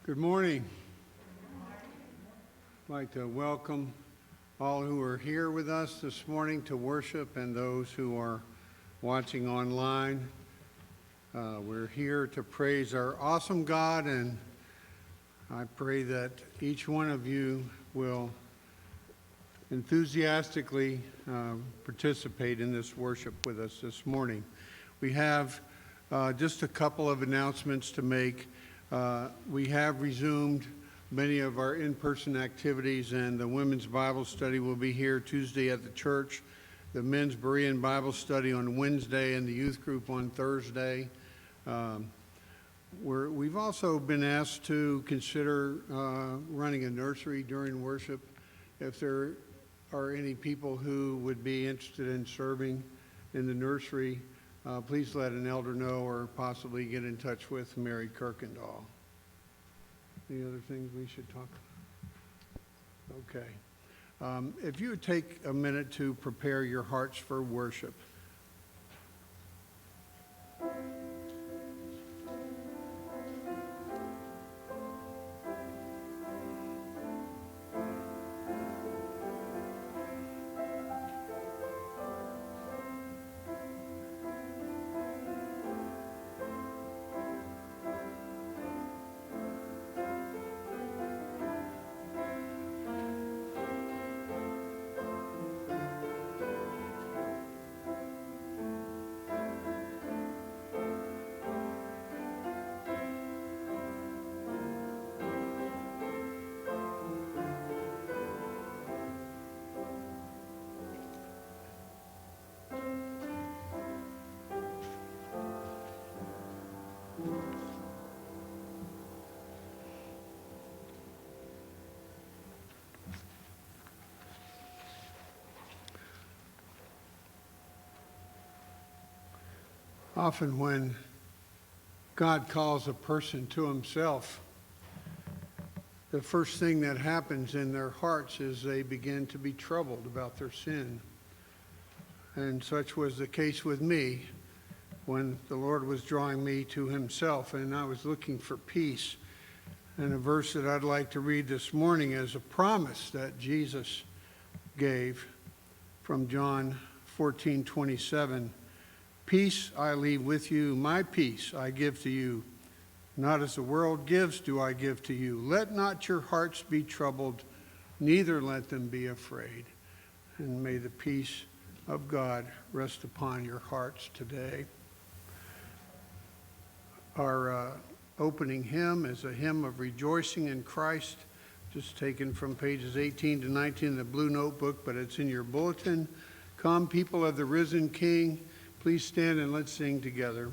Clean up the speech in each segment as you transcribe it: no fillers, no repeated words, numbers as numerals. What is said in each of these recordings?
Good morning. I'd like to welcome all who are here with us this morning to worship and those who are watching online. We're here to praise our awesome God, and I pray that each one of you will enthusiastically participate in this worship with us this morning. We have just a couple of announcements to make. We have resumed many of our in-person activities, and the women's Bible study will be here Tuesday at the church, the men's Berean Bible study on Wednesday, and the youth group on Thursday. We've also been asked to consider running a nursery during worship. If there are any people who would be interested in serving in the nursery, please let an elder know or possibly get in touch with Mary Kirkendall. Any other things we should talk about? Okay. If you would take a minute to prepare your hearts for worship. Often when God calls a person to himself, the first thing that happens in their hearts is they begin to be troubled about their sin. And such was the case with me when the Lord was drawing me to himself, and I was looking for peace. And a verse that I'd like to read this morning is a promise that Jesus gave from John 14:27. Peace I leave with you, my peace I give to you. Not as the world gives do I give to you. Let not your hearts be troubled, neither let them be afraid. And may the peace of God rest upon your hearts today. Our opening hymn is a hymn of rejoicing in Christ, just taken from pages 18 to 19 in the blue notebook, but it's in your bulletin. Come, people of the risen King. Please stand and let's sing together.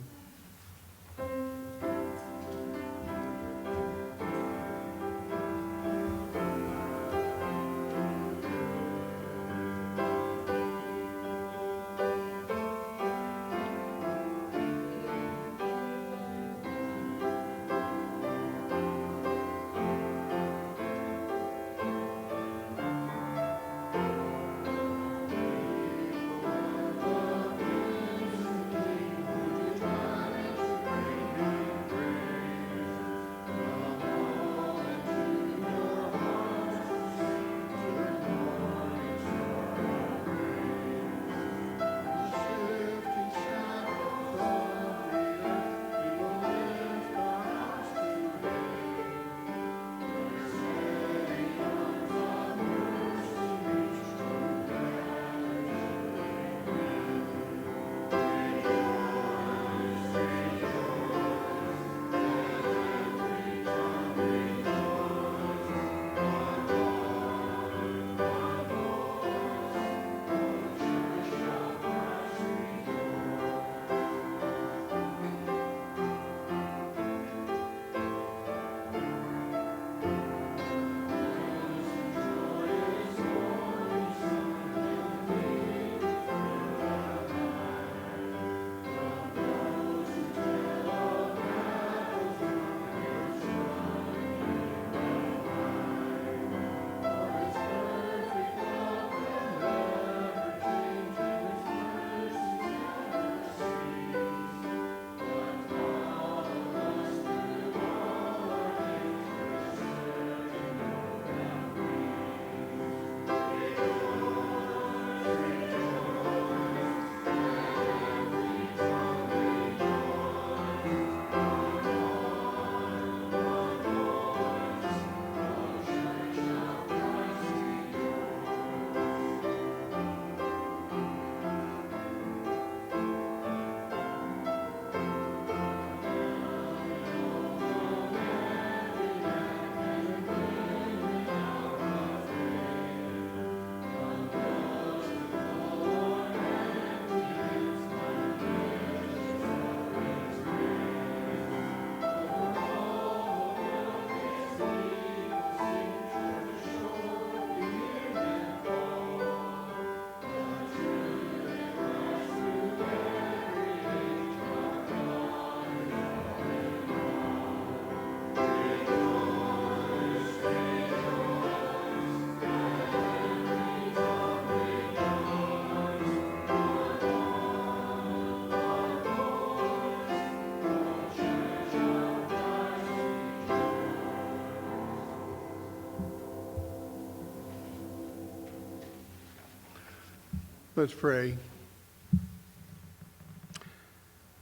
Let's pray.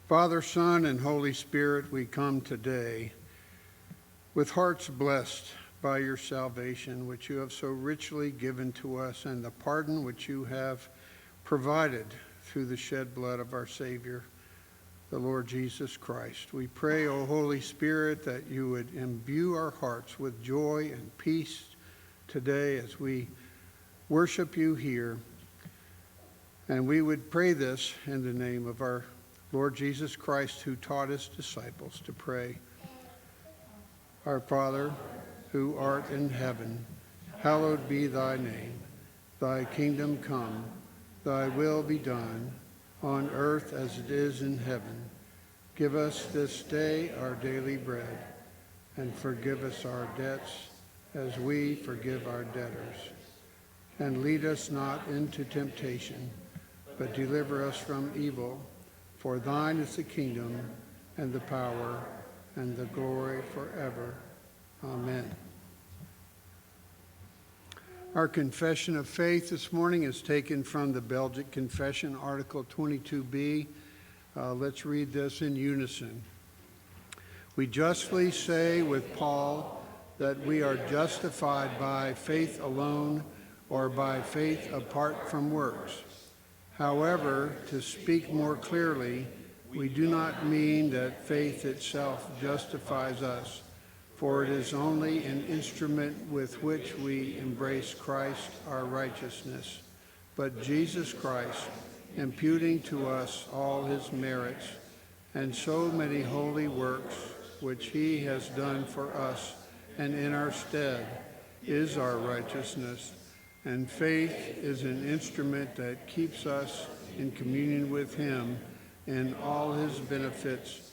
Father, Son, and Holy Spirit, we come today with hearts blessed by your salvation, which you have so richly given to us, and the pardon which you have provided through the shed blood of our Savior, the Lord Jesus Christ. We pray, O Holy Spirit, that you would imbue our hearts with joy and peace today as we worship you here. And we would pray this in the name of our Lord Jesus Christ, who taught his disciples to pray. Our Father, who art in heaven, hallowed be thy name. Thy kingdom come, thy will be done, on earth as it is in heaven. Give us this day our daily bread, and forgive us our debts as we forgive our debtors. And lead us not into temptation, but deliver us from evil. For thine is the kingdom, and the power, and the glory forever. Amen. Our confession of faith this morning is taken from the Belgic Confession, Article 22b. Let's read this in unison. We justly say with Paul that we are justified by faith alone, or by faith apart from works. However, to speak more clearly, we do not mean that faith itself justifies us, for it is only an instrument with which we embrace Christ, our righteousness, but Jesus Christ, imputing to us all his merits and so many holy works which he has done for us and in our stead, is our righteousness. And faith is an instrument that keeps us in communion with him in all his benefits,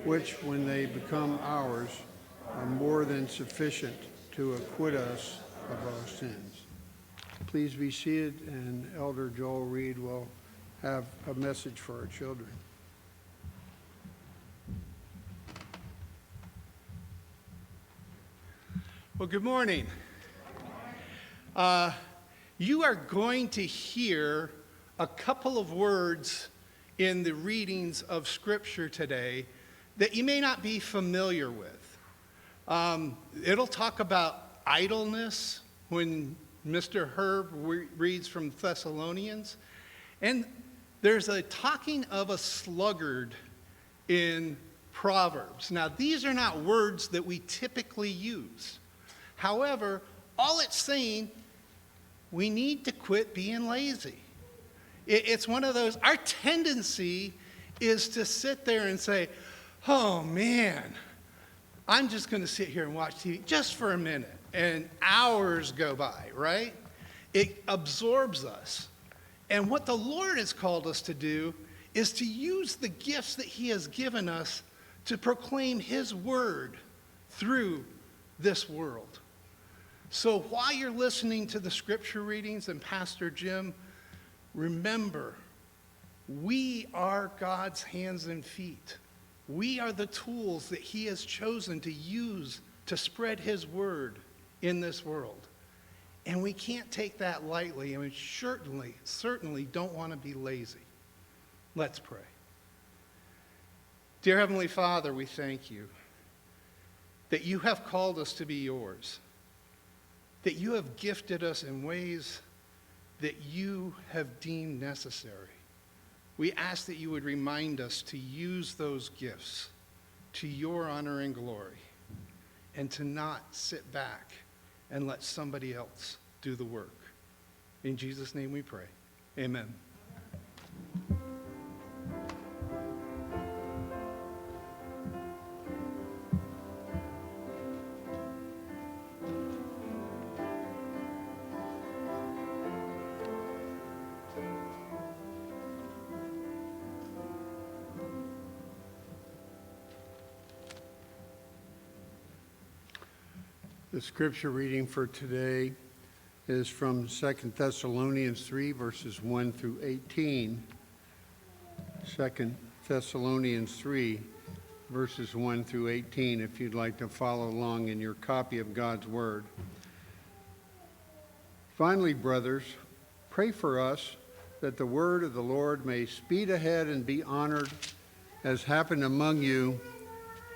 which, when they become ours, are more than sufficient to acquit us of our sins. Please be seated, and Elder Joel Reed will have a message for our children. Well, good morning. You are going to hear a couple of words in the readings of Scripture today that you may not be familiar with. It'll talk about idleness when Mr. Herb reads from Thessalonians. And there's a talking of a sluggard in Proverbs. Now, these are not words that we typically use. However, all it's saying, we need to quit being lazy. It's one of those, our tendency is to sit there and say, oh man, I'm just going to sit here and watch TV just for a minute. And hours go by, right? It absorbs us. And what the Lord has called us to do is to use the gifts that he has given us to proclaim his word through this world. So while you're listening to the scripture readings and Pastor Jim, remember, we are God's hands and feet. We are the tools that he has chosen to use to spread his word in this world. And we can't take that lightly, and we certainly don't want to be lazy. Let's pray. Dear Heavenly Father, we thank you that you have called us to be yours, that you have gifted us in ways that you have deemed necessary. We ask that you would remind us to use those gifts to your honor and glory, and to not sit back and let somebody else do the work. In Jesus' name we pray. Amen. The scripture reading for today is from 2 Thessalonians 3, verses 1 through 18. 2 Thessalonians 3, verses 1 through 18, if you'd like to follow along in your copy of God's Word. Finally, brothers, pray for us that the word of the Lord may speed ahead and be honored, as happened among you,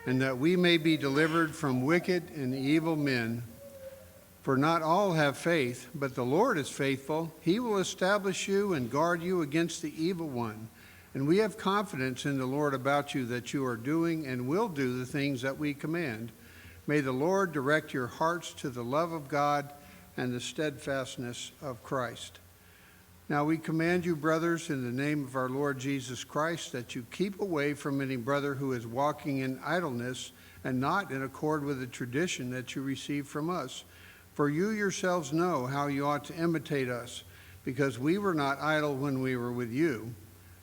and that we may be delivered from wicked and evil men. For not all have faith, but the Lord is faithful. He will establish you and guard you against the evil one. And we have confidence in the Lord about you that you are doing and will do the things that we command. May the Lord direct your hearts to the love of God and the steadfastness of Christ. Now we command you, brothers, in the name of our Lord Jesus Christ, that you keep away from any brother who is walking in idleness and not in accord with the tradition that you received from us. For you yourselves know how you ought to imitate us, because we were not idle when we were with you,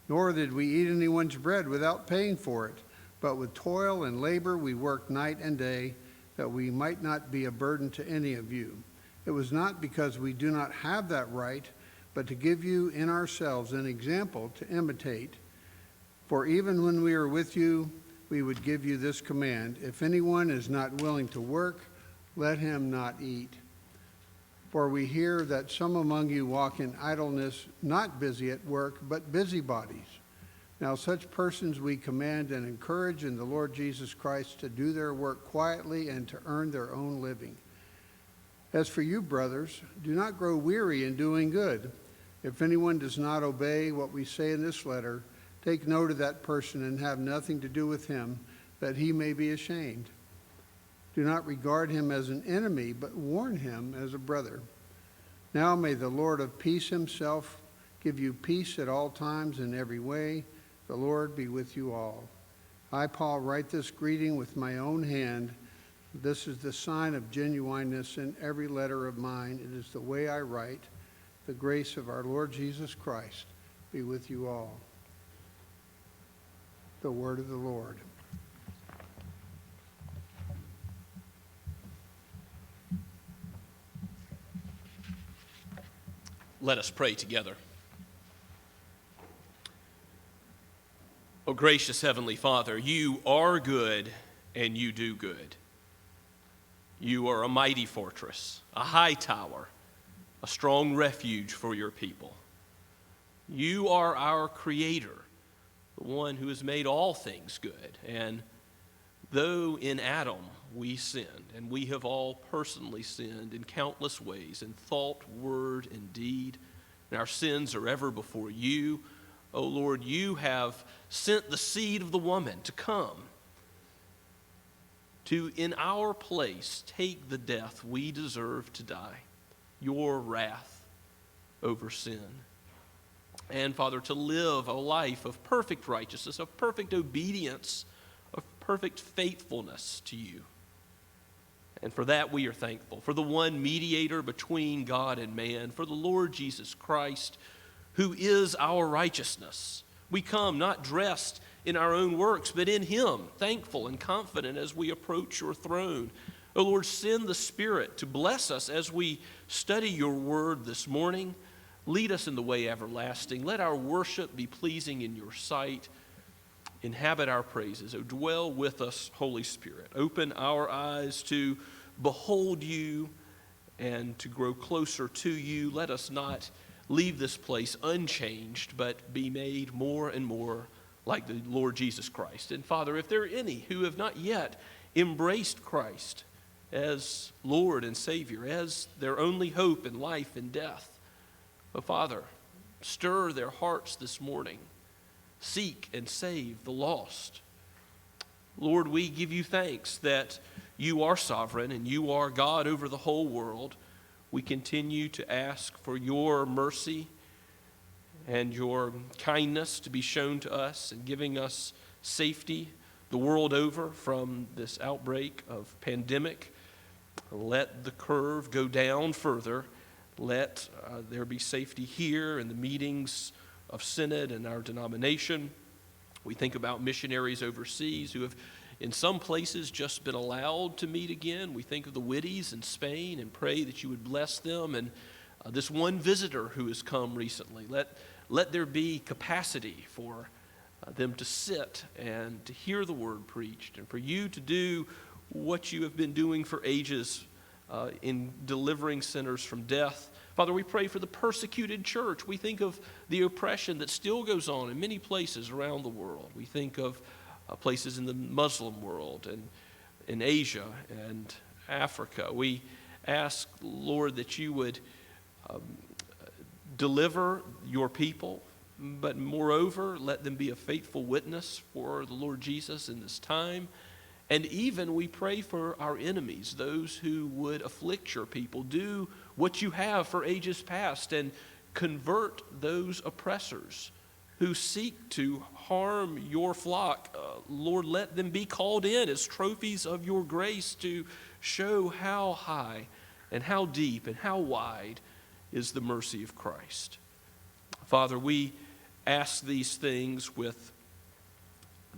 nor did we eat anyone's bread without paying for it. But with toil and labor we worked night and day, that we might not be a burden to any of you. It was not because we do not have that right, but to give you in ourselves an example to imitate. For even when we are with you, we would give you this command: if anyone is not willing to work, let him not eat. For we hear that some among you walk in idleness, not busy at work, but busybodies. Now such persons we command and encourage in the Lord Jesus Christ to do their work quietly and to earn their own living. As for you, brothers, do not grow weary in doing good. If anyone does not obey what we say in this letter, take note of that person and have nothing to do with him, that he may be ashamed. Do not regard him as an enemy, but warn him as a brother. Now may the Lord of peace himself give you peace at all times in every way. The Lord be with you all. I, Paul, write this greeting with my own hand. This is the sign of genuineness in every letter of mine. It is the way I write. The grace of our Lord Jesus Christ be with you all. The word of the Lord. Let us pray together. O gracious Heavenly Father, you are good and you do good. You are a mighty fortress, a high tower, a strong refuge for your people. You are our Creator, the one who has made all things good. And though in Adam we sinned, and we have all personally sinned in countless ways, in thought, word, and deed, and our sins are ever before you, O Lord, you have sent the seed of the woman to come to, in our place, take the death we deserve to die, your wrath over sin. And, Father, to live a life of perfect righteousness, of perfect obedience, of perfect faithfulness to you. And for that we are thankful, for the one mediator between God and man, for the Lord Jesus Christ, who is our righteousness. We come not dressed in our own works, but in him, thankful and confident as we approach your throne. O Lord, send the Spirit to bless us as we study your word this morning. Lead us in the way everlasting. Let our worship be pleasing in your sight. Inhabit our praises. O dwell with us, Holy Spirit. Open our eyes to behold you and to grow closer to you. Let us not leave this place unchanged, but be made more and more like the Lord Jesus Christ. And Father, if there are any who have not yet embraced Christ as Lord and Savior, as their only hope in life and death, Father, stir their hearts this morning. Seek and save the lost. Lord, we give you thanks that you are sovereign and you are God over the whole world. We continue to ask for your mercy and your kindness to be shown to us and giving us safety the world over from this outbreak of pandemic. Let the curve go down further. Let there be safety here in the meetings of Synod and our denomination. We think about missionaries overseas who have in some places just been allowed to meet again. We think of the Whitties in Spain and pray that you would bless them. And this one visitor who has come recently, let there be capacity for them to sit and to hear the word preached, and for you to do what you have been doing for ages in delivering sinners from death, Father, we pray for the persecuted church. We think of the oppression that still goes on in many places around the world. We think of places in the Muslim world and in Asia and Africa. We ask, Lord, that you would deliver your people, but moreover, let them be a faithful witness for the Lord Jesus in this time. And even we pray for our enemies, those who would afflict your people. Do what you have for ages past and convert those oppressors who seek to harm your flock. Lord, let them be called in as trophies of your grace to show how high and how deep and how wide is the mercy of Christ. Father, we ask these things with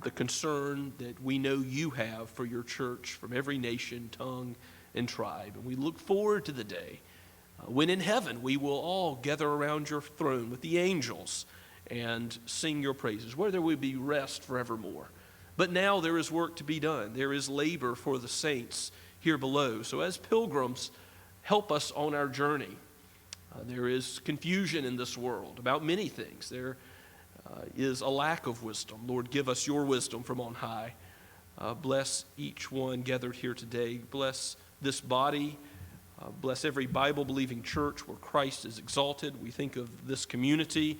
the concern that we know you have for your church from every nation, tongue, and tribe. And we look forward to the day when in heaven we will all gather around your throne with the angels and sing your praises, where there will be rest forevermore. But now there is work to be done. There is labor for the saints here below. So as pilgrims, help us on our journey. There is confusion in this world about many things. There is a lack of wisdom. Lord, give us your wisdom from on high. Bless each one gathered here today. Bless this body. Bless every Bible-believing church where Christ is exalted. We think of this community,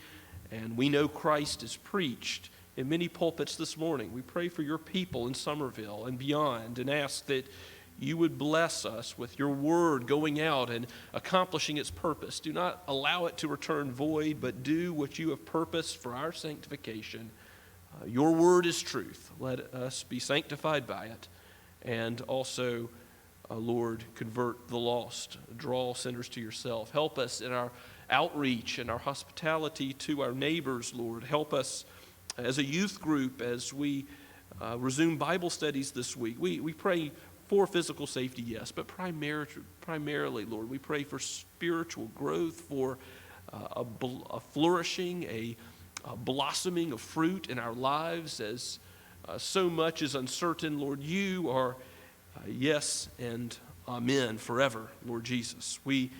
and we know Christ is preached in many pulpits this morning. We pray for your people in Somerville and beyond and ask that you would bless us with your word going out and accomplishing its purpose. Do not allow it to return void, but do what you have purposed for our sanctification. Your word is truth. Let us be sanctified by it. And also, Lord, convert the lost. Draw sinners to yourself. Help us in our outreach and our hospitality to our neighbors, Lord. Help us as a youth group as we resume Bible studies this week. We pray for physical safety, yes, but primarily, Lord, we pray for spiritual growth, for a flourishing, a blossoming of fruit in our lives as so much is uncertain. Lord, you are yes and amen forever, Lord Jesus. We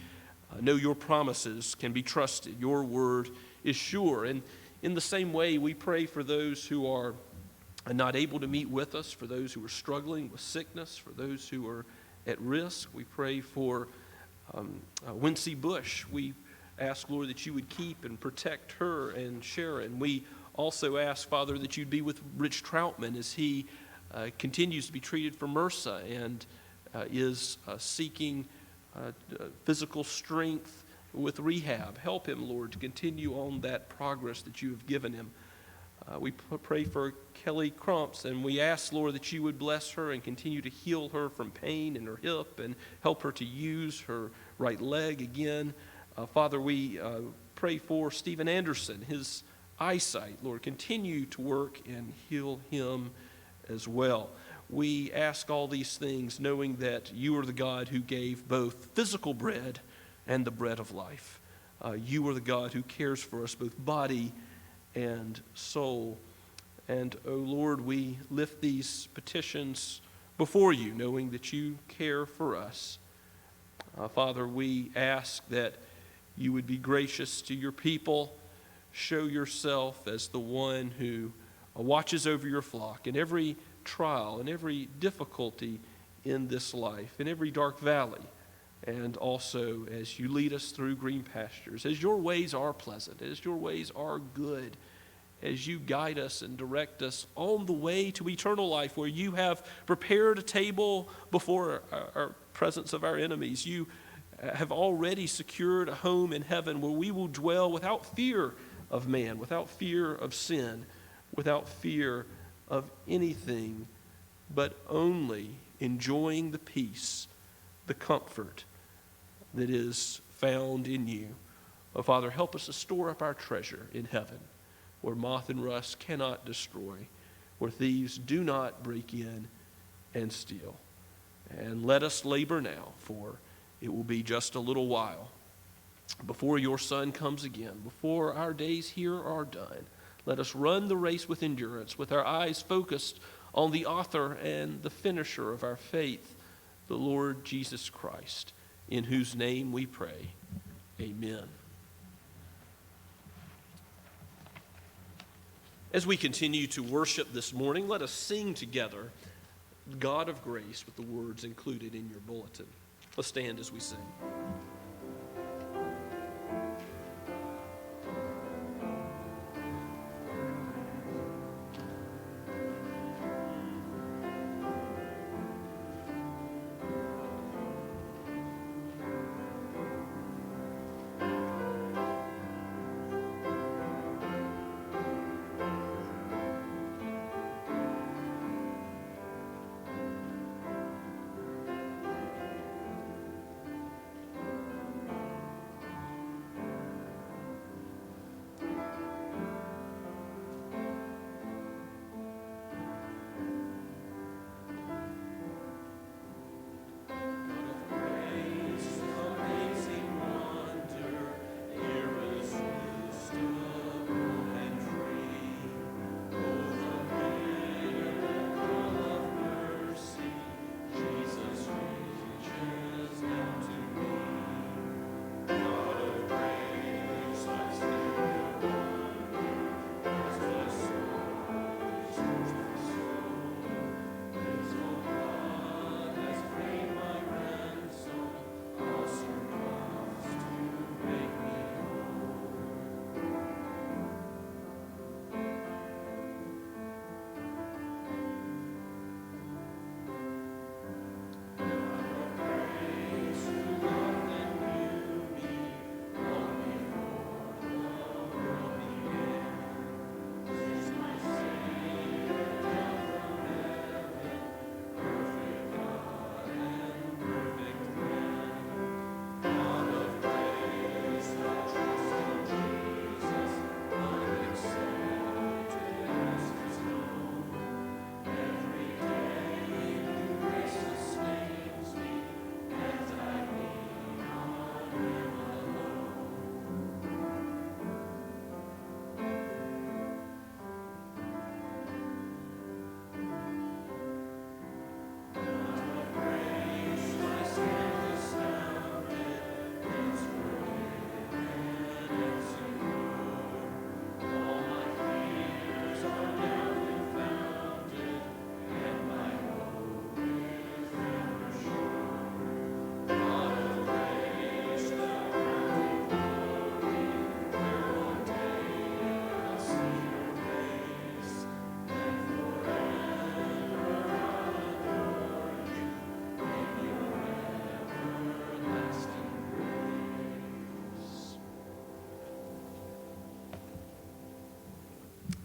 know your promises can be trusted. Your word is sure. And in the same way, we pray for those who are not able to meet with us, for those who are struggling with sickness, for those who are at risk. We pray for Wincy Bush. We ask, Lord, that you would keep and protect her and Sharon. We also ask, Father, that you'd be with Rich Troutman as he continues to be treated for MRSA and is seeking physical strength with rehab. Help him, Lord, to continue on that progress that you have given him. We pray for Kelly Crumps, and we ask, Lord, that you would bless her and continue to heal her from pain in her hip and help her to use her right leg again. Father, we pray for Stephen Anderson, his eyesight. Lord, continue to work and heal him as well. We ask all these things knowing that you are the God who gave both physical bread and the bread of life. You are the God who cares for us, both body and soul. And, oh Lord, we lift these petitions before you, knowing that you care for us. Father, we ask that you would be gracious to your people, show yourself as the one who watches over your flock in every trial and every difficulty in this life, in every dark valley, and also as you lead us through green pastures, as your ways are pleasant, as your ways are good, as you guide us and direct us on the way to eternal life, where you have prepared a table before our presence of our enemies. You have already secured a home in heaven where we will dwell without fear of man, without fear of sin, without fear of anything, but only enjoying the peace, the comfort that is found in you. Oh, Father, help us to store up our treasure in heaven, where moth and rust cannot destroy, where thieves do not break in and steal. And let us labor now, for it will be just a little while before your Son comes again, before our days here are done. Let us run the race with endurance, with our eyes focused on the author and the finisher of our faith, the Lord Jesus Christ, in whose name we pray. Amen. As we continue to worship this morning, let us sing together God of Grace with the words included in your bulletin. Let's stand as we sing.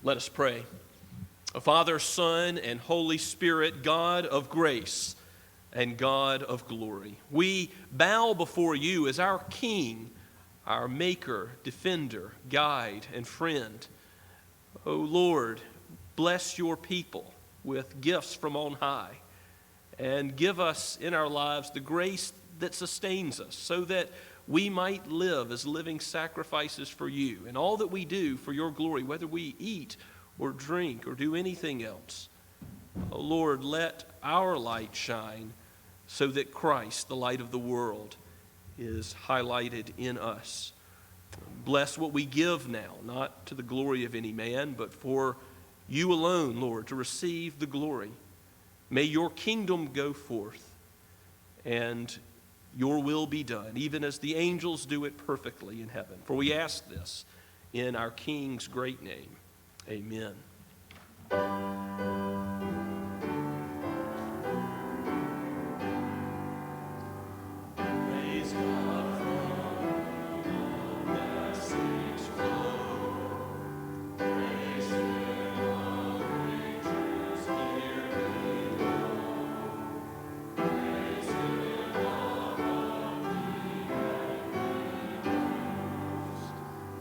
Let us pray. Father, Son, and Holy Spirit, God of grace and God of glory, we bow before you as our King, our Maker, Defender, Guide, and Friend. O Lord, bless your people with gifts from on high, and give us in our lives the grace that sustains us, so that we might live as living sacrifices for you, and all that we do for your glory, whether we eat or drink or do anything else. O Lord, let our light shine so that Christ, the light of the world, is highlighted in us. Bless what we give now, not to the glory of any man, but for you alone, Lord, to receive the glory. May your kingdom go forth and your will be done, even as the angels do it perfectly in heaven. For we ask this in our King's great name. Amen. Praise God from whom the saints flow. Praise Him, all creatures here below. Praise Him, all the heavenly host.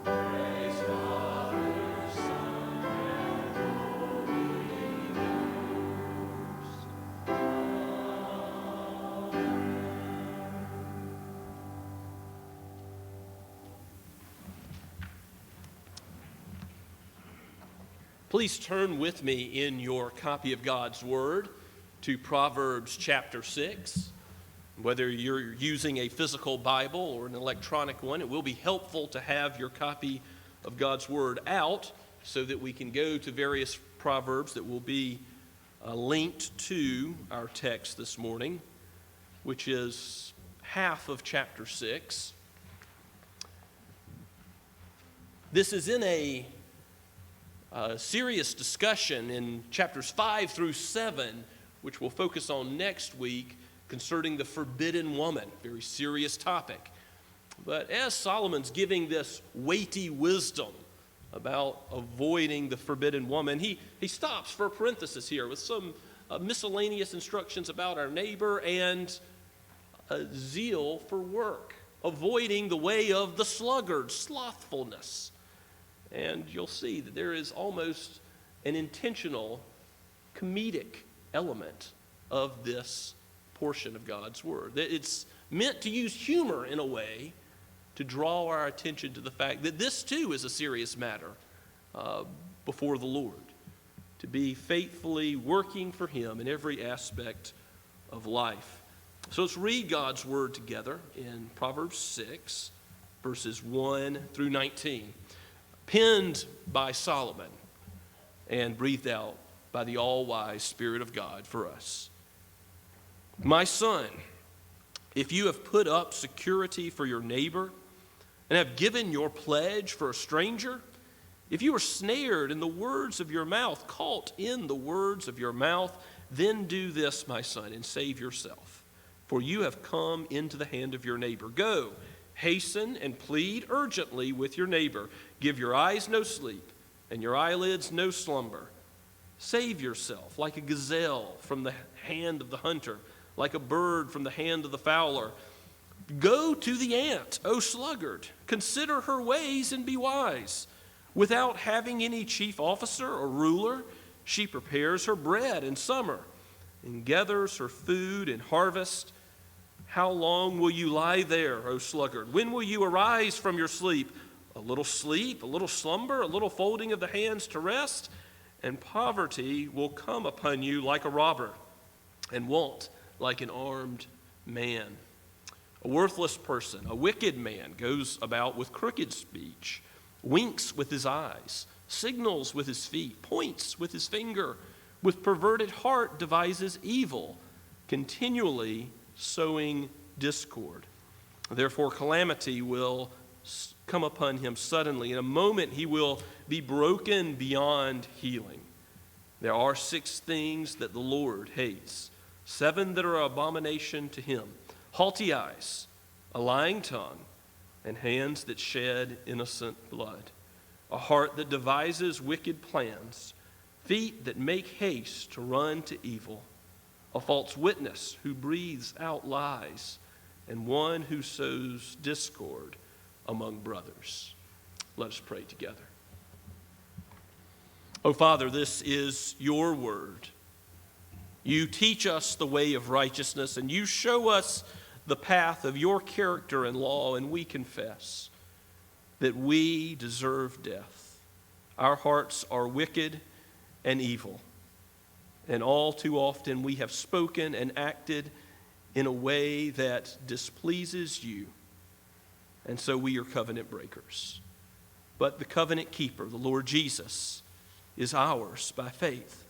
Praise Father, Son, and Holy Ghost. Please turn with me in your copy of God's Word to Proverbs chapter 6. Whether you're using a physical Bible or an electronic one, it will be helpful to have your copy of God's Word out so that we can go to various proverbs that will be linked to our text this morning, which is half of chapter 6. This is in a serious discussion in chapters 5 through 7, which we'll focus on next week, concerning the forbidden woman. Very serious topic. But as Solomon's giving this weighty wisdom about avoiding the forbidden woman, he stops for a parenthesis here with some miscellaneous instructions about our neighbor and a zeal for work, avoiding the way of the sluggard, slothfulness. And you'll see that there is almost an intentional comedic element of this portion of God's Word. It's meant to use humor in a way to draw our attention to the fact that this too is a serious matter before the Lord, to be faithfully working for Him in every aspect of life. So let's read God's Word together in Proverbs 6, verses 1 through 19, penned by Solomon and breathed out by the all-wise Spirit of God for us. My son, if you have put up security for your neighbor and have given your pledge for a stranger, if you are snared in the words of your mouth, caught in the words of your mouth, then do this, my son, and save yourself. For you have come into the hand of your neighbor. Go, hasten and plead urgently with your neighbor. Give your eyes no sleep and your eyelids no slumber. Save yourself like a gazelle from the hand of the hunter, like a bird from the hand of the fowler. Go to the ant, O sluggard. Consider her ways and be wise. Without having any chief officer or ruler, she prepares her bread in summer and gathers her food in harvest. How long will you lie there, O sluggard? When will you arise from your sleep? A little slumber, a little folding of the hands to rest, and poverty will come upon you like a robber, and want like an armed man. A worthless person, a wicked man, goes about with crooked speech, winks with his eyes, signals with his feet, points with his finger, with perverted heart devises evil, continually sowing discord. Therefore calamity will come upon him suddenly. In a moment he will be broken beyond healing. There are 6 things that the Lord hates, 7 that are abomination to him: haughty eyes, a lying tongue, and hands that shed innocent blood, a heart that devises wicked plans, feet that make haste to run to evil, a false witness who breathes out lies, and one who sows discord among brothers. Let us pray together. Oh, Father, this is your word. You teach us the way of righteousness, and you show us the path of your character and law, and we confess that we deserve death. Our hearts are wicked and evil, and all too often we have spoken and acted in a way that displeases you, and so we are covenant breakers. But the covenant keeper, the Lord Jesus, is ours by faith.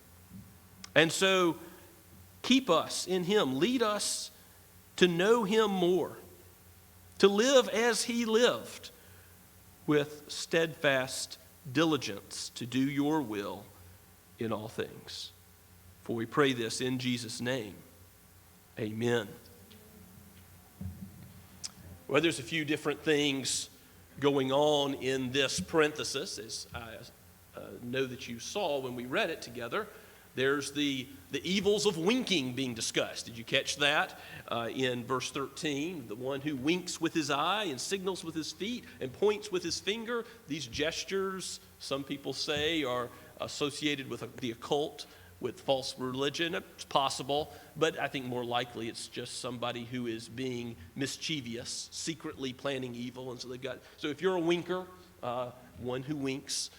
And so keep us in him. Lead us to know him more, to live as he lived, with steadfast diligence to do your will in all things. For we pray this in Jesus' name. Amen. Well, there's a few different things going on in this parenthesis, as I know that you saw when we read it together. There's the evils of winking being discussed. Did you catch that? In verse 13, the one who winks with his eye and signals with his feet and points with his finger. These gestures, some people say, are associated with the occult, with false religion. It's possible, but I think more likely it's just somebody who is being mischievous, secretly planning evil. And so if you're a winker, one who winks,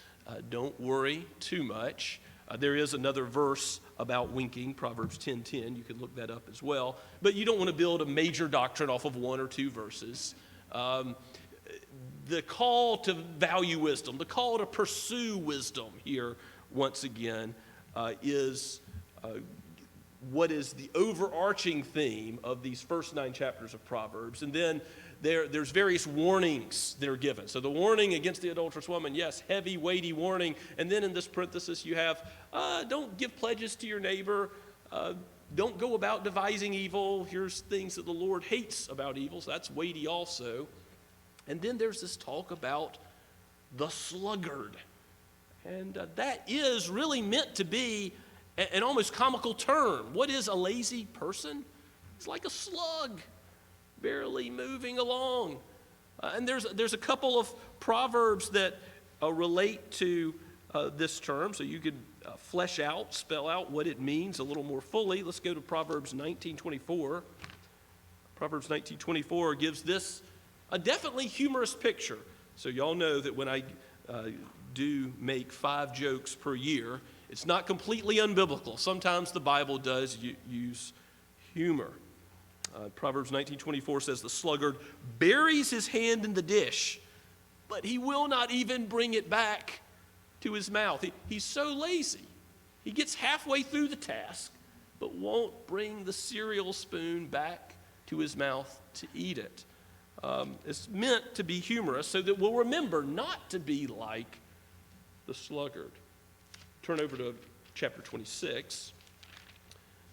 don't worry too much. There is another verse about winking, Proverbs 10:10. You could look that up as well. But you don't want to build a major doctrine off of one or two verses. The call to value wisdom, the call to pursue wisdom here, once again, is what is the overarching theme of these first 9 chapters of Proverbs. And then there's various warnings that are given. So the warning against the adulterous woman, yes, heavy, weighty warning. And then in this parenthesis you have, don't give pledges to your neighbor. Don't go about devising evil. Here's things that the Lord hates about evil. So that's weighty also. And then there's this talk about the sluggard. And that is really meant to be an almost comical term. What is a lazy person? It's like a slug, barely moving along. And there's a couple of proverbs that relate to this term, so you could spell out what it means a little more fully. Let's go to Proverbs 19:24. Proverbs 19:24 gives this a definitely humorous picture. So y'all know that when I do make 5 jokes per year, it's not completely unbiblical. Sometimes the Bible does use humor. Proverbs 19:24 says, the sluggard buries his hand in the dish, but he will not even bring it back to his mouth. He's so lazy. He gets halfway through the task, but won't bring the cereal spoon back to his mouth to eat it. It's meant to be humorous so that we'll remember not to be like the sluggard. Turn over to chapter 26.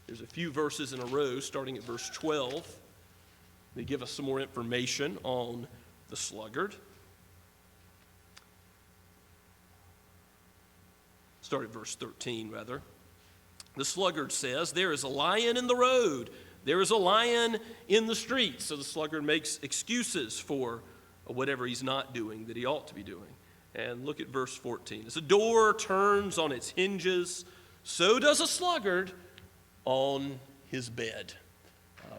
There's a few verses in a row, starting at verse 12. They give us some more information on the sluggard. Start at verse 13, rather. The sluggard says, there is a lion in the road. There is a lion in the street. So the sluggard makes excuses for whatever he's not doing that he ought to be doing. And look at verse 14. As a door turns on its hinges, so does a sluggard on his bed.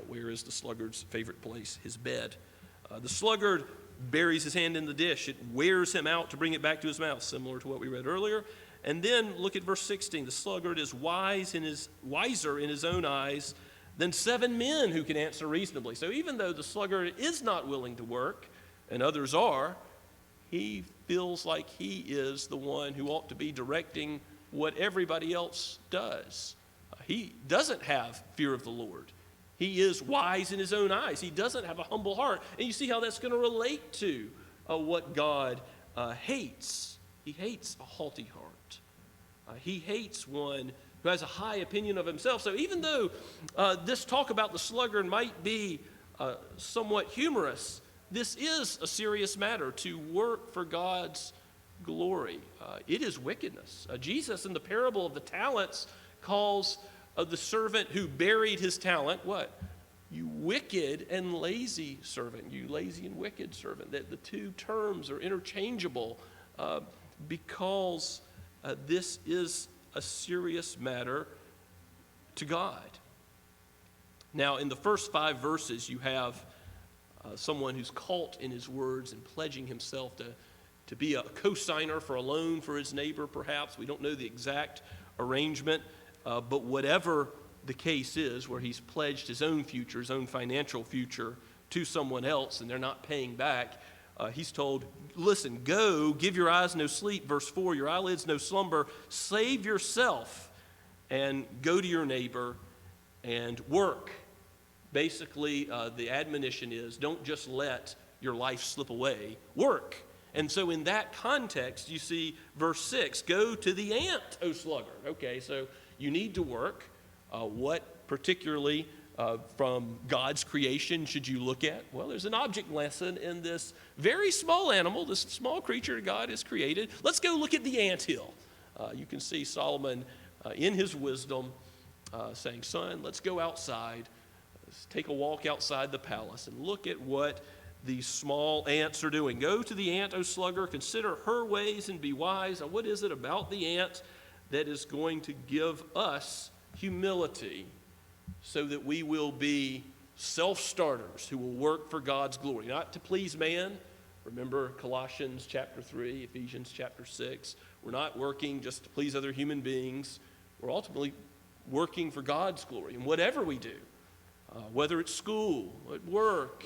Where is the sluggard's favorite place? His bed. The sluggard buries his hand in the dish. It wears him out to bring it back to his mouth, similar to what we read earlier. And then look at verse 16. The sluggard is wiser in his own eyes than 7 men who can answer reasonably. So even though the sluggard is not willing to work, and others are, he feels like he is the one who ought to be directing what everybody else does. He doesn't have fear of the Lord. He is wise in his own eyes. He doesn't have a humble heart. And you see how that's going to relate to what God hates. He hates a haughty heart. He hates one who has a high opinion of himself. So even though this talk about the sluggard might be somewhat humorous, this is a serious matter. To work for God's glory, it is wickedness. Jesus in the parable of the talents calls the servant who buried his talent, what? You wicked and lazy servant. You lazy and wicked servant. That the two terms are interchangeable because this is a serious matter to God. Now, in the first 5 verses, you have someone who's caught in his words and pledging himself to be a co-signer for a loan for his neighbor, perhaps. We don't know the exact arrangement, but whatever the case is, where he's pledged his own future, his own financial future to someone else, and they're not paying back, he's told, listen, go, give your eyes no sleep, verse 4, your eyelids no slumber, save yourself and go to your neighbor and work. Basically, the admonition is, don't just let your life slip away, work. And so in that context, you see verse 6, go to the ant, O sluggard. Okay, so you need to work. What particularly from God's creation should you look at? Well, there's an object lesson in this very small animal, this small creature God has created. Let's go look at the anthill. You can see Solomon in his wisdom saying, son, let's go outside. Let's take a walk outside the palace and look at what these small ants are doing. Go to the ant, O sluggard, consider her ways and be wise. Now, what is it about the ant that is going to give us humility so that we will be self-starters who will work for God's glory, not to please man? Remember Colossians chapter 3, Ephesians chapter 6. We're not working just to please other human beings. We're ultimately working for God's glory in whatever we do, whether it's school, at work,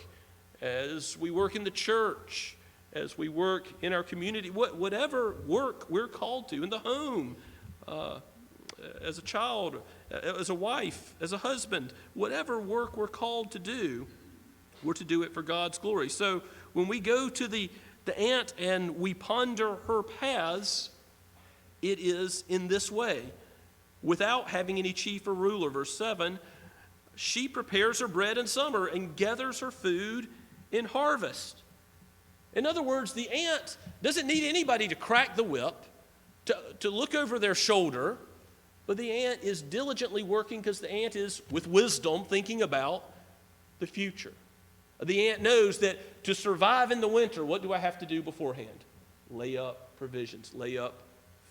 as we work in the church, as we work in our community, whatever work we're called to, in the home, as a child, as a wife, as a husband, whatever work we're called to do, we're to do it for God's glory. So when we go to the ant and we ponder her paths, it is in this way. Without having any chief or ruler, verse 7, she prepares her bread in summer and gathers her food in harvest. In other words, the ant doesn't need anybody to crack the whip, to look over their shoulder, but the ant is diligently working because the ant is, with wisdom, thinking about the future. The ant knows that to survive in the winter, what do I have to do beforehand? Lay up provisions, lay up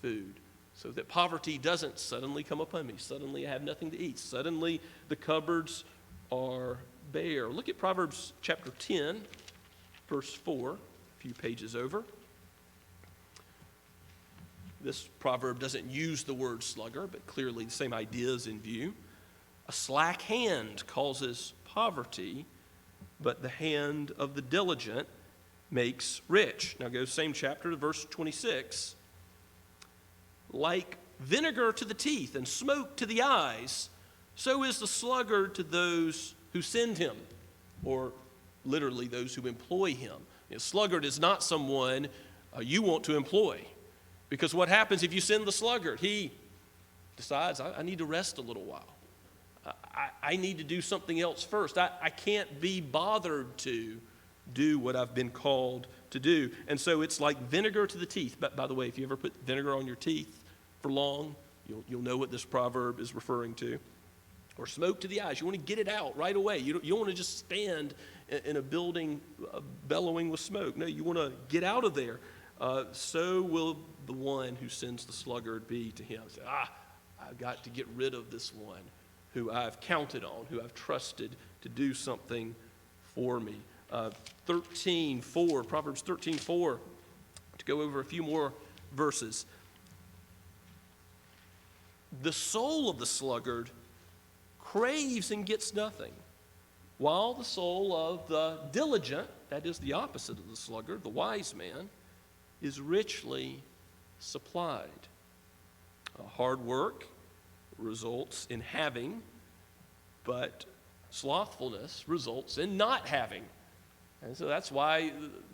food, so that poverty doesn't suddenly come upon me. Suddenly I have nothing to eat. Suddenly the cupboards are bare. Look at Proverbs chapter 10, verse 4, a few pages over. This proverb doesn't use the word sluggard, but clearly the same idea is in view. A slack hand causes poverty, but the hand of the diligent makes rich. Now go same chapter to verse 26. Like vinegar to the teeth and smoke to the eyes, so is the sluggard to those who send him, or literally those who employ him. A sluggard is not someone you want to employ, because what happens if you send the sluggard? He decides, I need to rest a little while. I need to do something else first. I can't be bothered to do what I've been called to do. And so it's like vinegar to the teeth. But by the way, if you ever put vinegar on your teeth for long, you'll know what this proverb is referring to. Or smoke to the eyes. You want to get it out right away. You don't want to just stand in a building bellowing with smoke. No, you want to get out of there. So will the one who sends the sluggard be to him. Say, I've got to get rid of this one who I've counted on, who I've trusted to do something for me. 13:4, Proverbs 13:4, to go over a few more verses. The soul of the sluggard craves and gets nothing, while the soul of the diligent, that is the opposite of the sluggard, the wise man, is richly supplied. Hard work results in having, but slothfulness results in not having. And so that's why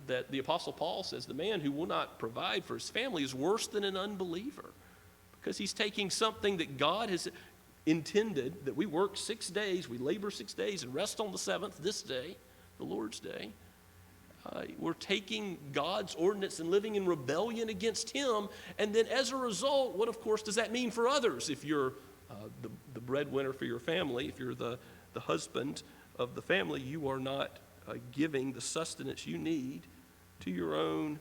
that the Apostle Paul says the man who will not provide for his family is worse than an unbeliever, because he's taking something that God has intended, that we work 6 days, we labor 6 days and rest on the seventh, this day, the Lord's day. We're taking God's ordinance and living in rebellion against him. And then as a result, what of course does that mean for others? If you're the breadwinner for your family, if you're the husband of the family, you are not giving the sustenance you need to your own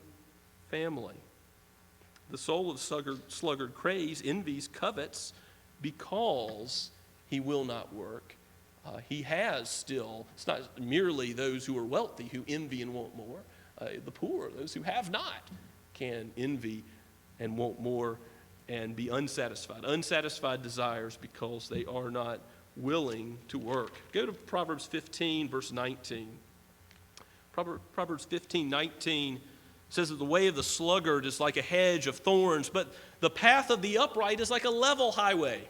family. The soul of the sluggard craves, envies, covets, because he will not work. He has still, it's not merely those who are wealthy who envy and want more. The poor, those who have not, can envy and want more and be unsatisfied. Unsatisfied desires because they are not willing to work. Go to Proverbs 15, verse 19. Proverbs 15:19 says that the way of the sluggard is like a hedge of thorns, but the path of the upright is like a level highway.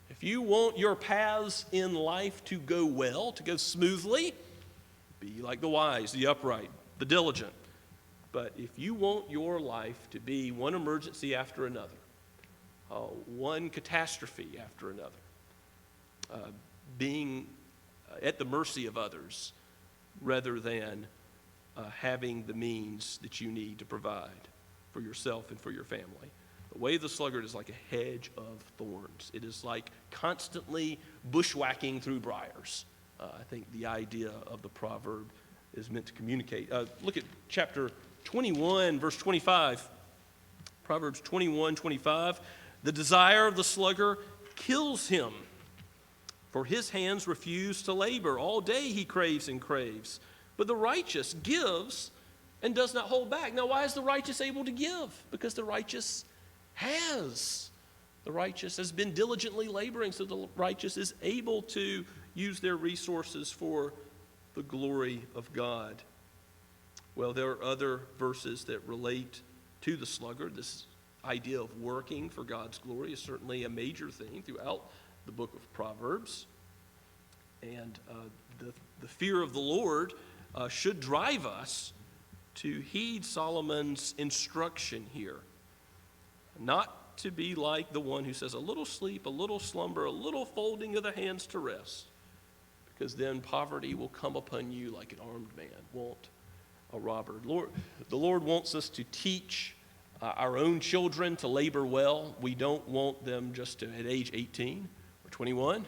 If you want your paths in life to go well, to go smoothly, be like the wise, the upright, the diligent. But if you want your life to be one emergency after another, one catastrophe after another, being at the mercy of others rather than having the means that you need to provide for yourself and for your family, the way of the sluggard is like a hedge of thorns. It is like constantly bushwhacking through briars. I think the idea of the proverb is meant to communicate. Look at chapter 21, verse 25. Proverbs 21:25. The desire of the sluggard kills him, for his hands refuse to labor. All day he craves and craves. But the righteous gives and does not hold back. Now, why is the righteous able to give? Because the righteous has The righteous has been diligently laboring, so the righteous is able to use their resources for the glory of God. Well, there are other verses that relate to the sluggard. This idea of working for God's glory is certainly a major theme throughout the book of Proverbs. And the fear of the Lord should drive us to heed Solomon's instruction here. Not to be like the one who says, a little sleep, a little slumber, a little folding of the hands to rest. Because then poverty will come upon you like an armed man, won't a robber. The Lord wants us to teach our own children to labor well. We don't want them just to, at age 18 or 21 or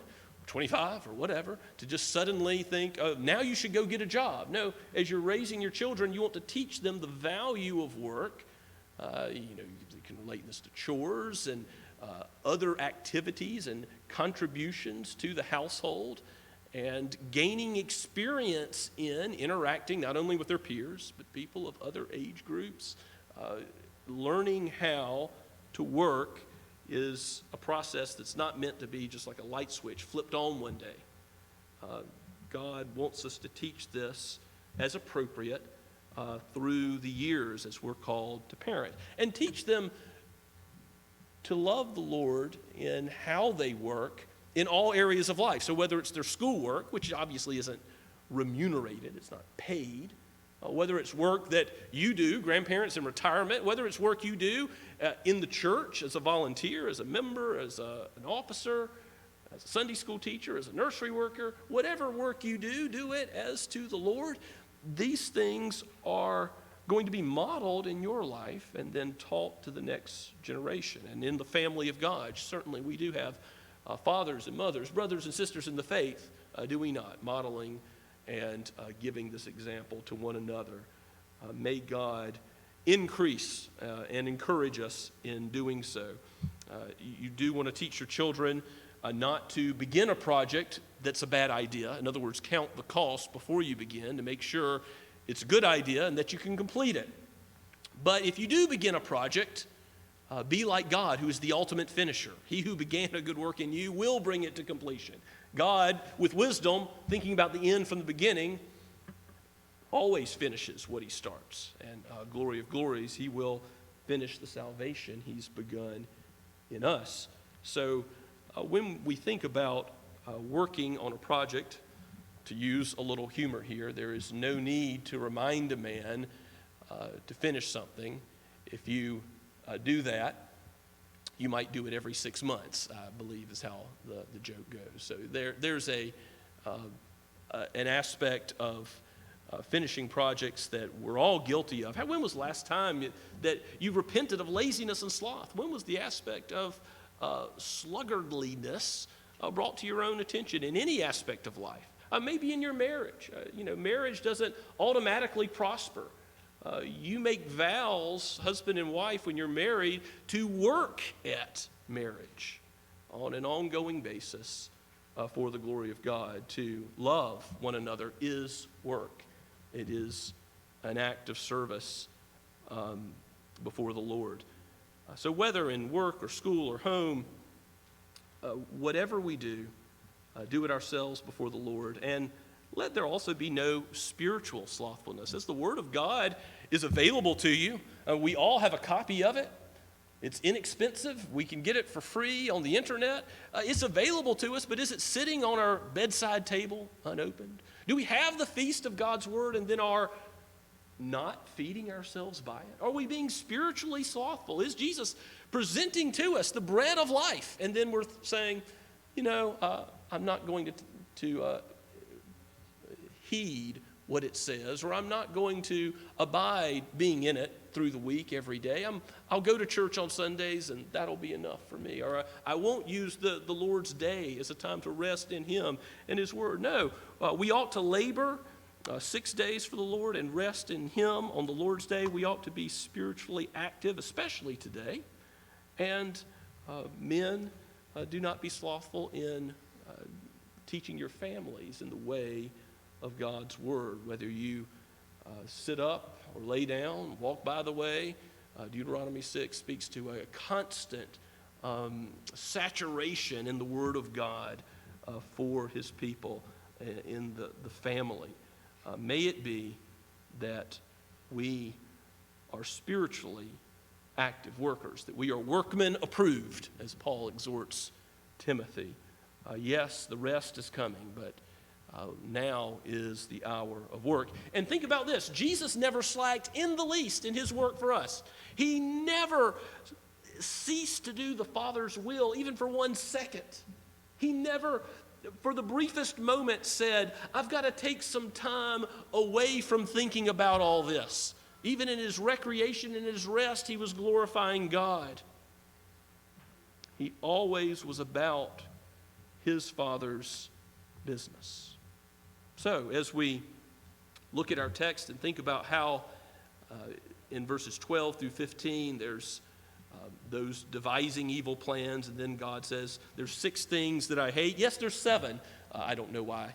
25 or whatever, to just suddenly think, oh, now you should go get a job. No, as you're raising your children, you want to teach them the value of work. You can relate this to chores and other activities and contributions to the household, and gaining experience in interacting not only with their peers, but people of other age groups. Learning how to work is a process that's not meant to be just like a light switch flipped on one day. God wants us to teach this as appropriate through the years as we're called to parent, and teach them to love the Lord in how they work in all areas of life. So whether it's their schoolwork, which obviously isn't remunerated, it's not paid, whether it's work that you do, grandparents in retirement, whether it's work you do in the church as a volunteer, as a member, as an officer, as a Sunday school teacher, as a nursery worker, whatever work you do, do it as to the Lord. These things are going to be modeled in your life and then taught to the next generation. And in the family of God, certainly we do have fathers and mothers, brothers and sisters in the faith, do we not? Modeling and giving this example to one another. May God increase and encourage us in doing so. You do want to teach your children not to begin a project that's a bad idea. In other words, count the cost before you begin to make sure it's a good idea and that you can complete it. But if you do begin a project, be like God, who is the ultimate finisher. He who began a good work in you will bring it to completion. God, with wisdom, thinking about the end from the beginning, always finishes what he starts. And glory of glories, he will finish the salvation he's begun in us. So when we think about working on a project, to use a little humor here, there is no need to remind a man to finish something. If you do that, you might do it every 6 months, I believe is how the joke goes. So there's an aspect of finishing projects that we're all guilty of. When was the last time that you repented of laziness and sloth? When was the aspect of sluggardliness brought to your own attention in any aspect of life? Maybe in your marriage. Marriage doesn't automatically prosper. You make vows, husband and wife, when you're married, to work at marriage on an ongoing basis for the glory of God. To love one another is work. It is an act of service before the Lord. So whether in work or school or home, whatever we do, do it ourselves before the Lord. And let there also be no spiritual slothfulness. As the Word of God is available to you, we all have a copy of it. It's inexpensive. We can get it for free on the internet. It's available to us, but is it sitting on our bedside table unopened? Do we have the feast of God's Word and then are not feeding ourselves by it? Are we being spiritually slothful? Is Jesus presenting to us the bread of life, and then we're saying, I'm not going to heed what it says, or I'm not going to abide being in it through the week every day. I'll go to church on Sundays and that'll be enough for me. Or I won't use the Lord's day as a time to rest in Him and His Word. No, we ought to labor 6 days for the Lord and rest in Him on the Lord's day. We ought to be spiritually active, especially today. And men, do not be slothful in teaching your families in the way of God's Word, whether you sit up or lay down, walk by the way. Deuteronomy 6 speaks to a constant saturation in the Word of God for His people in the family. May it be that we are spiritually active workers, that we are workmen approved, as Paul exhorts Timothy. Yes, the rest is coming, but now is the hour of work. And think about this. Jesus never slacked in the least in His work for us. He never ceased to do the Father's will, even for 1 second. He never, for the briefest moment, said, I've got to take some time away from thinking about all this. Even in His recreation and His rest, He was glorifying God. He always was about His Father's business. So, as we look at our text and think about how in verses 12 through 15, there's those devising evil plans, and then God says, there's 6 things that I hate. Yes, there's 7. I don't know why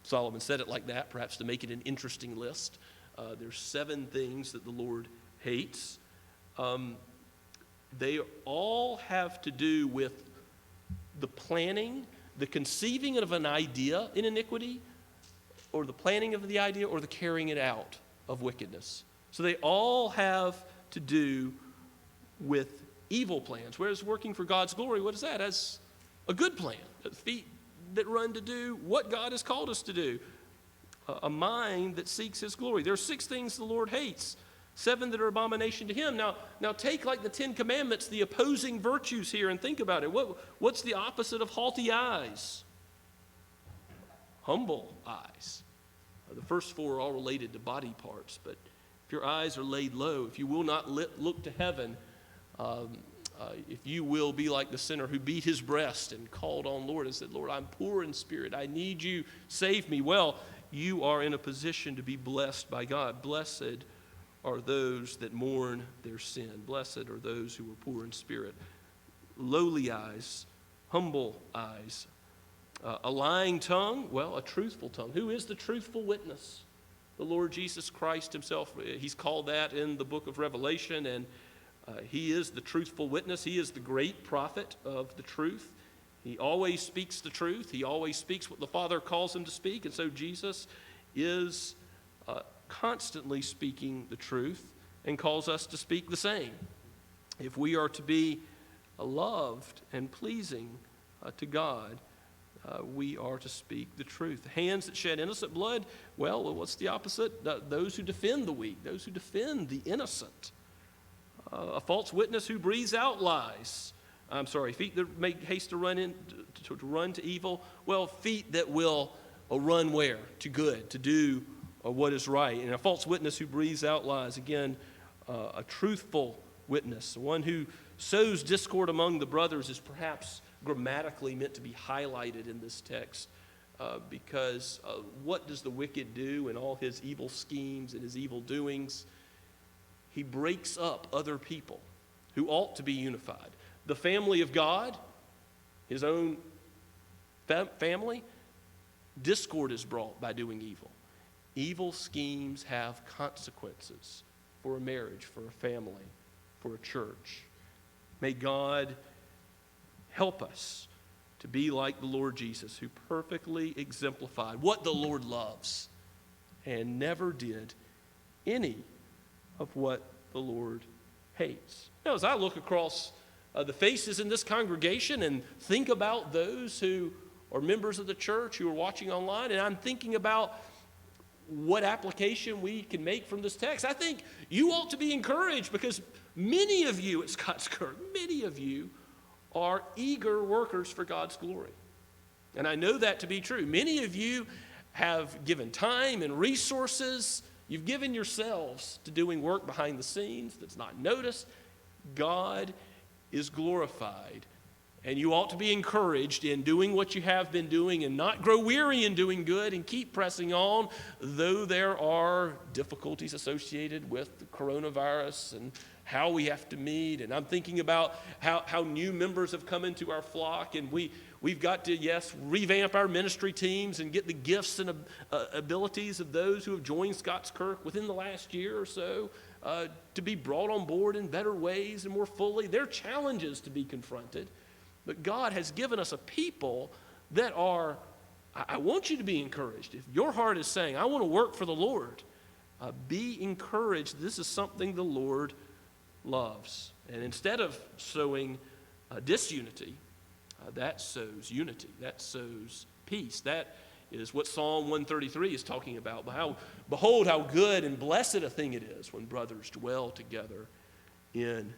Solomon said it like that, perhaps to make it an interesting list. There's 7 things that the Lord hates. They all have to do with the planning, the conceiving of an idea in iniquity, or the planning of the idea, or the carrying it out of wickedness. So they all have to do with evil plans. Whereas working for God's glory, what is that? As a good plan. Feet that run to do what God has called us to do. A mind that seeks His glory. There are 6 things the Lord hates. 7 that are abomination to Him. Now take like the 10 Commandments, the opposing virtues here, and think about it. What's the opposite of haughty eyes? Humble eyes. The first 4 are all related to body parts, but if your eyes are laid low, if you will not look to heaven, if you will be like the sinner who beat his breast and called on Lord and said, Lord, I'm poor in spirit. I need you. Save me. Well, you are in a position to be blessed by God. Blessed are those that mourn their sin. Blessed are those who are poor in spirit. Lowly eyes, humble eyes. A lying tongue, well, a truthful tongue. Who is the truthful witness? The Lord Jesus Christ Himself. He's called that in the book of Revelation, and He is the truthful witness. He is the great prophet of the truth. He always speaks the truth. He always speaks what the Father calls Him to speak, and so Jesus is constantly speaking the truth and calls us to speak the same. If we are to be loved and pleasing to God, we are to speak the truth. Hands that shed innocent blood, well, what's the opposite? Those who defend the weak, those who defend the innocent. A false witness who breathes out lies. Feet that make haste to run to evil. Well, feet that will run where? To good, to do what is right. And a false witness who breathes out lies. Again, a truthful witness, one who sows discord among the brothers, is perhaps grammatically meant to be highlighted in this text because what does the wicked do in all his evil schemes and his evil doings? He breaks up other people who ought to be unified. The family of God, his own family, discord is brought by doing evil. Evil schemes have consequences for a marriage, for a family, for a church. May God help us to be like the Lord Jesus, who perfectly exemplified what the Lord loves and never did any of what the Lord hates. Now, as I look across the faces in this congregation and think about those who are members of the church who are watching online, and I'm thinking about what application we can make from this text, I think you ought to be encouraged because many of you at Scots Kirk, many of you are eager workers for God's glory. And I know that to be true. Many of you have given time and resources. You've given yourselves to doing work behind the scenes that's not noticed. God is glorified. And you ought to be encouraged in doing what you have been doing and not grow weary in doing good and keep pressing on, though there are difficulties associated with the coronavirus and how we have to meet. And I'm thinking about how new members have come into our flock, and we we've got to, yes, revamp our ministry teams and get the gifts and abilities of those who have joined Scots Kirk within the last year or so to be brought on board in better ways and more fully. There are challenges to be confronted, but God has given us a people that are, I want you to be encouraged. If your heart is saying, I want to work for the Lord, be encouraged. This is something the Lord loves. And instead of sowing disunity, that sows unity. That sows peace. That is what Psalm 133 is talking about. Behold how good and blessed a thing it is when brothers dwell together in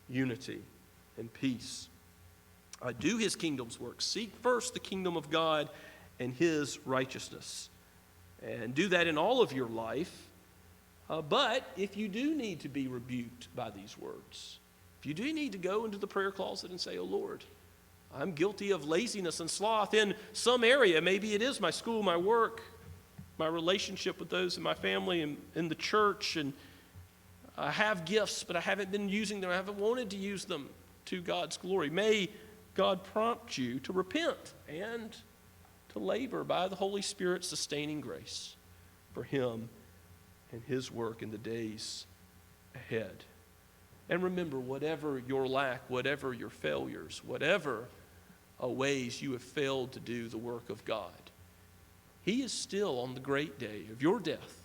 unity and peace. Do his kingdom's work. Seek first the kingdom of God and his righteousness. And do that in all of your life. But if you do need to be rebuked by these words, if you do need to go into the prayer closet and say, oh Lord, I'm guilty of laziness and sloth in some area. Maybe it is my school, my work, my relationship with those in my family and in the church. And I have gifts, but I haven't been using them. I haven't wanted to use them to God's glory. May God prompt you to repent and to labor by the Holy Spirit's sustaining grace for him and his work in the days ahead. And remember, whatever your lack, whatever your failures, whatever ways you have failed to do the work of God, he is still on the great day of your death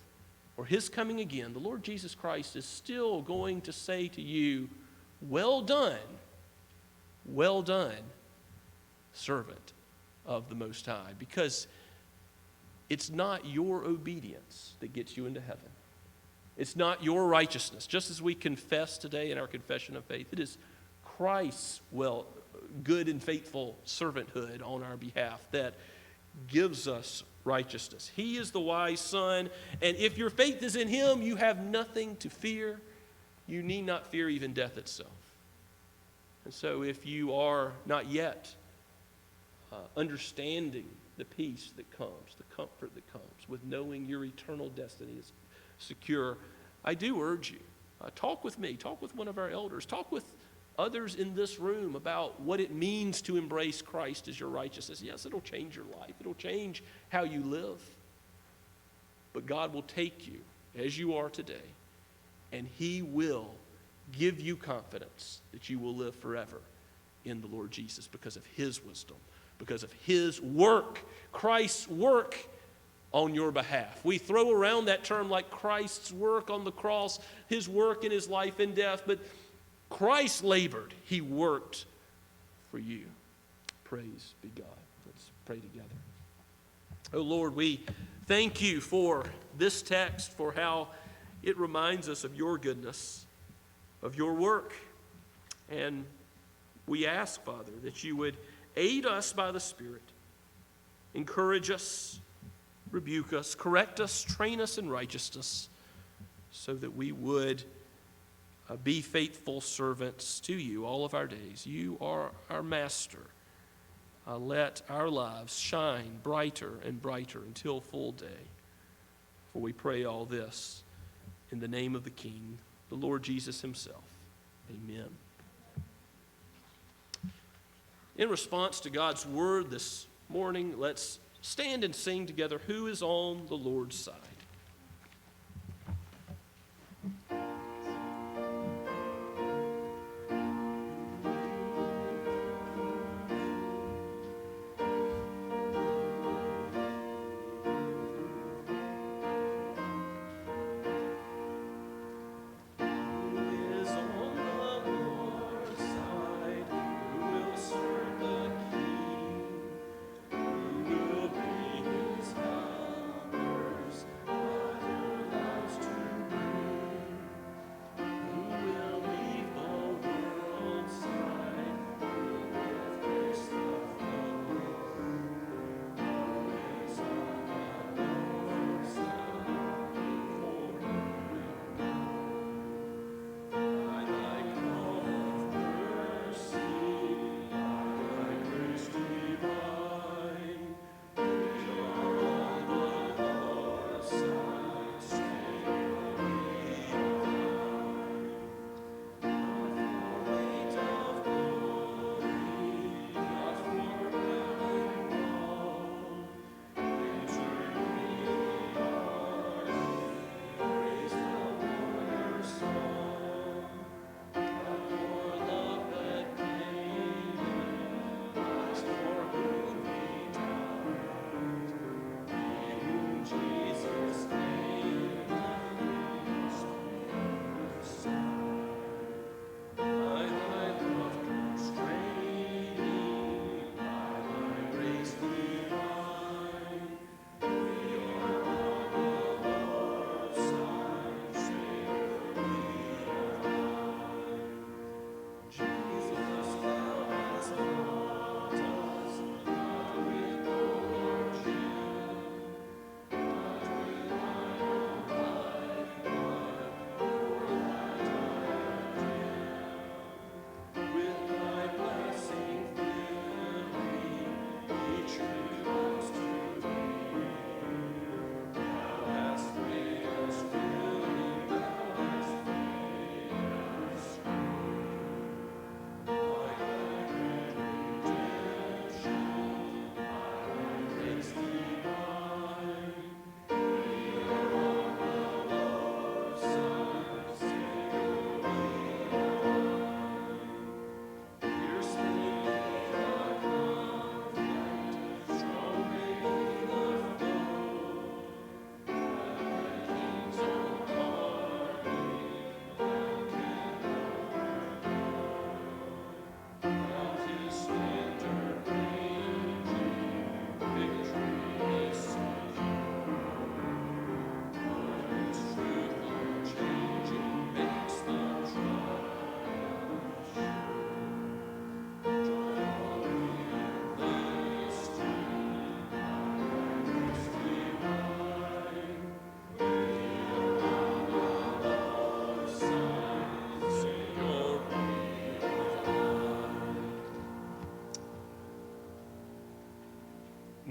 or his coming again. The Lord Jesus Christ is still going to say to you, well done, servant of the Most High. Because it's not your obedience that gets you into heaven. It's not your righteousness. Just as we confess today in our confession of faith, it is Christ's good and faithful servanthood on our behalf that gives us righteousness. He is the wise son, and if your faith is in him, you have nothing to fear. You need not fear even death itself. And so if you are not yet understanding the peace that comes, the comfort that comes with knowing your eternal destiny is secure, I do urge you, talk with me, talk with one of our elders, talk with others in this room about what it means to embrace Christ as your righteousness. Yes, it'll change your life. It'll change how you live. But God will take you as you are today, and he will give you confidence that you will live forever in the Lord Jesus because of his wisdom, because of his work, Christ's work on your behalf. We throw around that term like Christ's work on the cross, his work in his life and death, but Christ labored. He worked for you. Praise be God. Let's pray together. Oh Lord, we thank you for this text, for how it reminds us of your goodness, of your work. And we ask, Father, that you would aid us by the Spirit, encourage us, rebuke us, correct us, train us in righteousness, so that we would be faithful servants to you all of our days. You are our master. Let our lives shine brighter and brighter until full day. For we pray all this in the name of the King, the Lord Jesus himself. Amen. In response to God's word this morning, let's stand and sing together, Who is on the Lord's Side?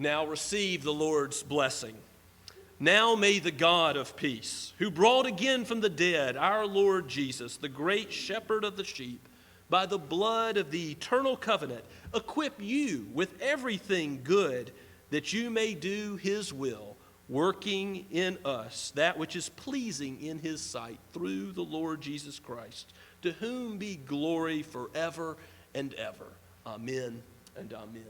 Now receive the Lord's blessing. Now may the God of peace, who brought again from the dead our Lord Jesus, the great shepherd of the sheep, by the blood of the eternal covenant, equip you with everything good, that you may do his will, working in us that which is pleasing in his sight, through the Lord Jesus Christ, to whom be glory forever and ever. Amen and amen.